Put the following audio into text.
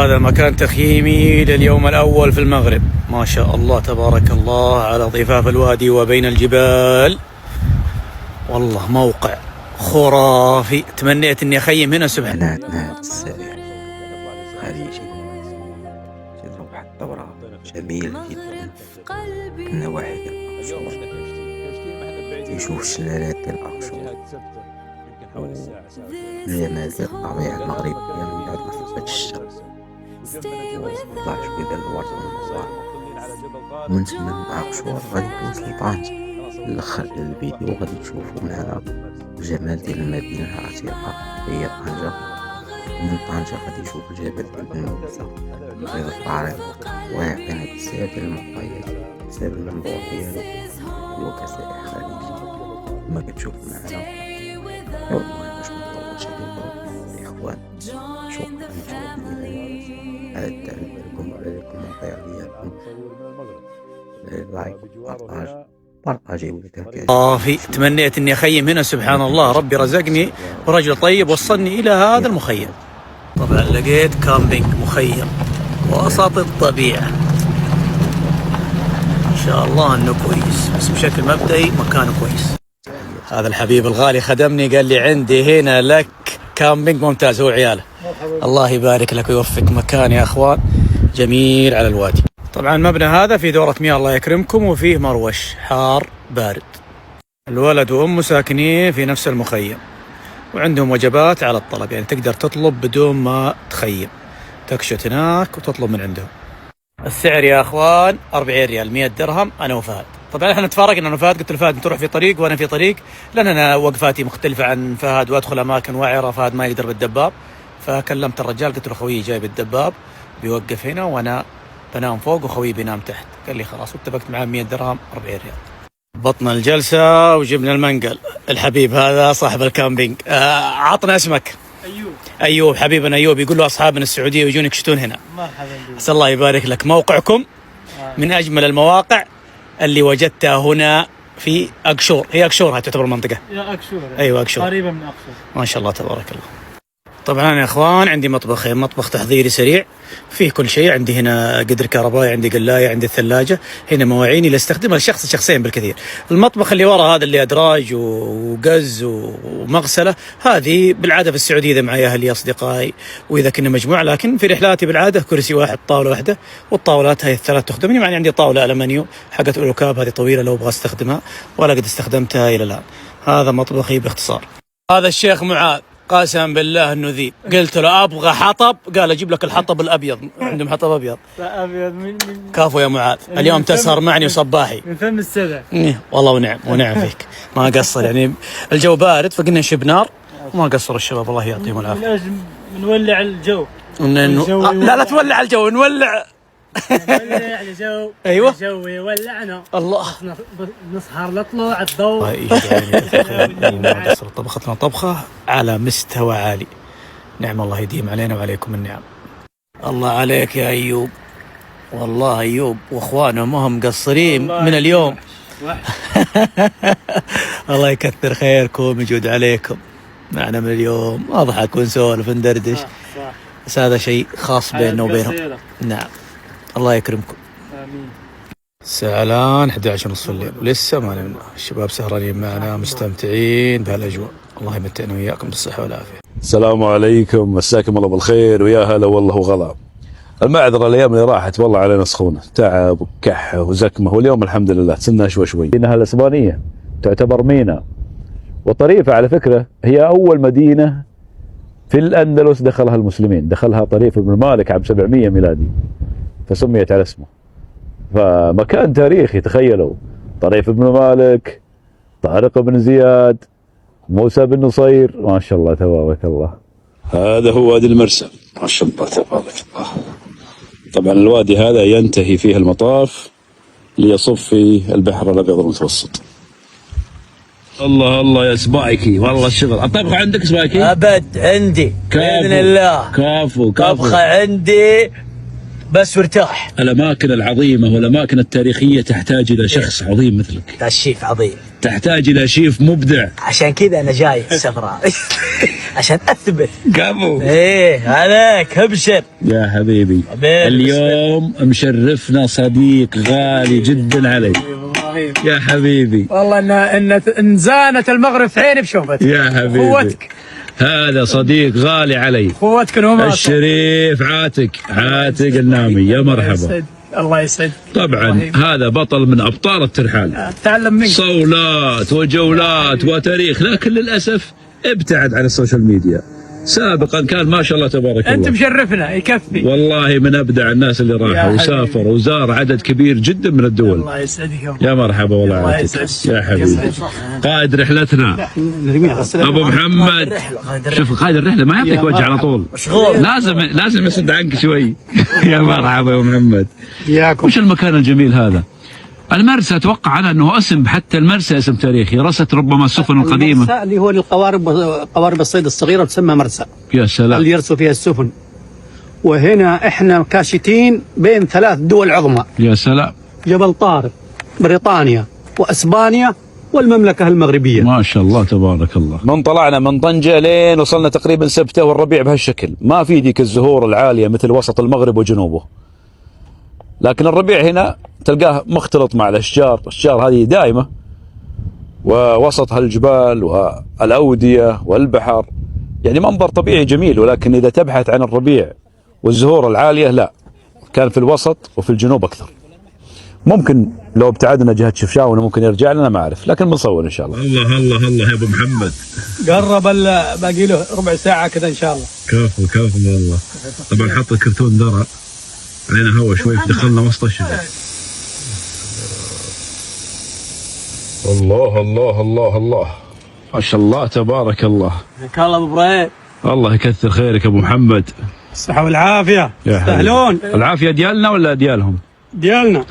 وهذا مكان تخييمي لليوم الأول في المغرب. ما شاء الله تبارك الله على ضفاف الوادي وبين الجبال. والله موقع خرافي، تمنيت اني اخيم هنا. سبحان نهاية السريع خليجي تضرب الدورة جميل جدا. النواحي ديال أقشور تشوف شلالات ديال أقشور جمال ديال الطبيعة المغربية من بعد ما ثبت الشتا وطلع شوية ديال الورد والمزار. ومن تما من أقشور غادي توصل لطنجة. الأخر ديال الفيديو غادي تشوفو معنا الجمال ديال المدينة العتيقة هي طنجة. ومن طنجة غادي نشوفو الجبل ديال بنوزة غير الطريق ويعطينا بزاف ديال المعطيات بسبب المنظور ديالو هو كسائح خليجي كما كتشوفو معنا. والله باش منطولش عليكم الإخوان، شكرا على الدعم ديالكم وعلى ديك المواقع ديالكم. لايك بارطاجي صافي، تمنيت اني اخيم هنا. سبحان الله، ربي رزقني برجل طيب وصلني الى هذا المخيم. طبعا لقيت كامبينج مخيم وسط الطبيعة، ان شاء الله انه كويس، بس بشكل مبدئي مكانه كويس. هذا الحبيب الغالي خدمني قال لي عندي هنا لك كامبينج ممتاز هو وعياله. الله يبارك لك ويوفق. مكان يا اخوان جميل على الوادي. طبعا المبنى هذا في دورة مياه الله يكرمكم، وفيه مروش حار بارد. الولد وامه ساكنين في نفس المخيم وعندهم وجبات على الطلب، يعني تقدر تطلب بدون ما تخيم، تكشت هناك وتطلب من عندهم. السعر يا اخوان 40 ريال 100 درهم انا وفهد. طبعا احنا تفارقنا انا وفهد، قلت لفهد تروح في طريق وانا في طريق، لان انا وقفاتي مختلفة عن فهد وادخل اماكن وعرة، فهد ما يقدر بالدباب. فكلمت الرجال قلت له خويي جاي بالدباب بيوقف هنا وانا بنام فوق وخوي بينام تحت. قال لي خلاص، واتفقت معاه 100 درهم 40 ريال. بطنا الجلسة وجبنا المنقل. الحبيب هذا صاحب الكامبينج عطنا اسمك. أيوب حبيبنا أيوب، يقول له أصحابنا السعودية يجون يكشتون هنا. مرحبا بك. أسأل الله يبارك لك. موقعكم من أجمل المواقع اللي وجدتها هنا في أقشور. هي أقشور هاي تعتبر منطقة؟ يا أقشور. أيوة أقشور قريبة من أقشور. ما شاء الله تبارك الله. طبعا يا اخوان عندي مطبخين، مطبخ تحضيري سريع فيه كل شيء. عندي هنا قدر كهربائي، عندي قلايه، عندي الثلاجه، هنا مواعيني اللي استخدمها لشخص شخصين بالكثير. المطبخ اللي ورا هذا اللي ادراج وقز ومغسله، هذه بالعاده في السعوديه اذا معي اهلي اصدقائي واذا كنا مجموعه، لكن في رحلاتي بالعاده كرسي واحد طاوله واحده، والطاولات هاي الثلاث تخدمني. يعني عندي طاوله المنيو حقت اولوكاب هذه طويله لو ابغى استخدمها، ولا قد استخدمتها الى الان. هذا مطبخي باختصار. هذا الشيخ معاذ قسم بالله انه ذيب. قلت له ابغى حطب، قال اجيب لك الحطب الابيض. عندهم حطب ابيض. ابيض من كافو يا معاذ، اليوم تسهر معي وصباحي من فم السبع. والله ونعم فيك، ما قصر. يعني الجو بارد فقلنا نشب نار وما قصروا الشباب الله يعطيهم العافيه. لازم نولع الجو. لا تولع الجو، نولع الجو. ايوه الجو يولعنا. الله نسهر لطلوع الضوء. طبختنا طبخه على مستوى عالي. نعم الله يديم علينا وعليكم النعم. الله عليك يا ايوب، والله ايوب واخوانه ما هم مقصرين من اليوم. الله يكثر خيركم، يجود عليكم معنا من اليوم، اضحك ونسولف وندردش. بس هذا شيء خاص بيننا وبينهم. نعم الله يكرمكم. امين. الساعة الآن 11:30 الليل ولسه ما نمنا، الشباب سهرانين معنا مستمتعين بهالاجواء. الله يمتعنا وياكم بالصحة والعافية. السلام عليكم، مساكم الله بالخير ويا هلا والله وغلا. المعذرة الايام اللي راحت والله علينا سخونة، تعب وكحة وزكمة، واليوم الحمد لله تسنى شوي. مدينة الاسبانية تعتبر ميناء وطريفة على فكرة، هي أول مدينة في الأندلس دخلها المسلمين، دخلها طريف بن مالك عام 700 ميلادي فسميت على اسمه. فمكان تاريخي، تخيلوا طريف بن مالك، طارق بن زياد، موسى بن نصير، ما شاء الله تبارك الله. هذا هو وادي المرسى، ما شاء الله تبارك الله. طبعا الوادي هذا ينتهي فيه المطاف ليصف في البحر الأبيض المتوسط. الله يا سبايكي، والله الشغل. الطبخة عندك سبايكي؟ أبد عندي بإذن الله. كافو طبخة عندي بس وارتاح. الأماكن العظيمة والأماكن التاريخية تحتاج إلى شخص عظيم مثلك. الشيف عظيم. تحتاج إلى شيف مبدع. عشان كذا أنا جاي السفرة عشان أثبت. قابو. إيه عليك ابشر. يا حبيبي اليوم مشرفنا صديق غالي جدا علي. يا حبيبي والله ان زانت المغرب في عيني بشوفتك. يا حبيبي قوتك. هذا صديق غالي علي. قوتك وما الشريف عاتق النامي. يا مرحبا. الله يسعدك. طبعا هذا بطل من ابطال الترحال. تعلم منك. صولات وجولات وتاريخ، لكن للاسف ابتعد عن السوشيال ميديا. سابقا كان ما شاء الله تبارك الله. انت مشرفنا يكفي. والله من ابدع الناس اللي راحوا وسافر وزار عدد كبير جدا من الدول. الله يسعدك. يا مرحبا والله يعطيك يا حبيبي. قائد رحلتنا ابو محمد. شوف قائد الرحله ما يعطيك وجه على طول، لازم يصد عنك شوي. يا مرحبا يا ابو محمد. وش المكان الجميل هذا؟ المرسى اتوقع انا انه اسم، حتى المرسى اسم تاريخي، رست ربما السفن القديمه. المرسى اللي هو قوارب الصيد الصغيره تسمى مرسى. يا سلام. اللي يرسوا فيها السفن. وهنا احنا كاشتين بين 3 دول عظمى. يا سلام. جبل طارق، بريطانيا، واسبانيا، والمملكه المغربيه. ما شاء الله تبارك الله. من طلعنا من طنجه لين وصلنا تقريبا سبته، والربيع بهالشكل، ما في ديك الزهور العاليه مثل وسط المغرب وجنوبه. لكن الربيع هنا تلقاه مختلط مع الاشجار هذه دائمه، ووسط هالجبال والاوديه والبحر، يعني منظر طبيعي جميل. ولكن اذا تبحث عن الربيع والزهور العاليه لا، كان في الوسط وفي الجنوب اكثر. ممكن لو ابتعدنا جهه شفشاون ممكن يرجع لنا، ما اعرف، لكن بنصور ان شاء الله. الله يا ابو محمد. قرب باقي له ربع ساعه كذا ان شاء الله. كفو والله. طبعا حط الكرتون درع علينا هوا شوي، دخلنا وسط الشجر. الله ما شاء الله تبارك الله. حياك الله ابو ابراهيم. الله يكثر خيرك ابو محمد. الصحه والعافيه. يستاهلون. العافيه ديالنا ولا ديالهم؟ ديالنا.